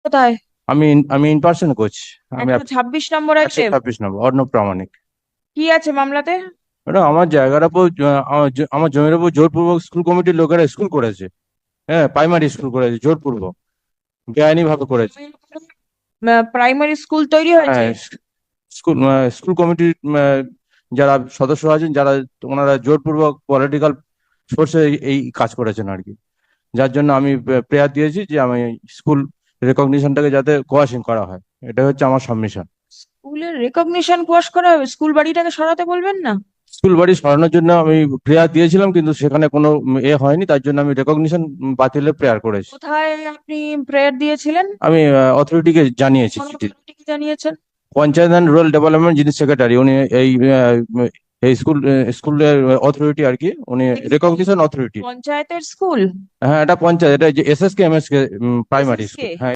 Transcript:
কোথায়? আমি আমি ইন পার্সন কোচ। আমি 126 নম্বর 126 নম্বর অর্ণব প্রামাণিক। কি আছে মামলাতে? ম্যাডাম, আমার জায়গার উপর আমার জমির উপর জোরপূর্বক স্কুল কমিটির লোকেরা স্কুল করেছে। হ্যাঁ, প্রাইমারি স্কুল করেছে জোরপূর্বক, বেআইনি ভাবে করেছে। প্রাইমারি স্কুল তৈরি হয়েছে? হ্যাঁ, স্কুল স্কুল কমিটির যারা সদস্য আছেন, যারা ওনারা জোরপূর্বক পলিটিক্যাল সোর্সে এই কাজ করেছেন আর কি। যার জন্য আমি প্রেয়ার দিয়েছি যে আমি স্কুল রেকগনিশনটাকে যাতে কোয়াশিং করা হয়, এটা হচ্ছে আমার সাবমিশন। স্কুলের রেকগনিশন কোয়াশ করা হবে? স্কুল বাড়িটাকে সরাতে বলবেন না? স্কুল বাড়ি সরানোর জন্য আমি প্রেয়ার দিয়েছিলাম, কিন্তু সেখানে কোনো হয়নি, তার জন্য আমি রেকগনিশন বাতিলের প্রেয়ার করেছি। কোথায় আপনি প্রেয়ার দিয়েছিলেন? আমি অথরিটিকে জানিয়েছি কোন চিঠি। অথরিটিকে জানিয়েছেন? পঞ্চায়েত অ্যান্ড রুরাল ডেভেলপমেন্ট যিনি সেক্রেটারি, উনি এই স্কুলের অথরিটি আর কি, উনি এটা কি রেকগনিশন অথরিটি। পঞ্চায়েতের স্কুল? হ্যাঁ, এটা পঞ্চায়েত, এটা যে S S K M S K primary SSK? School. হ্যাঁ।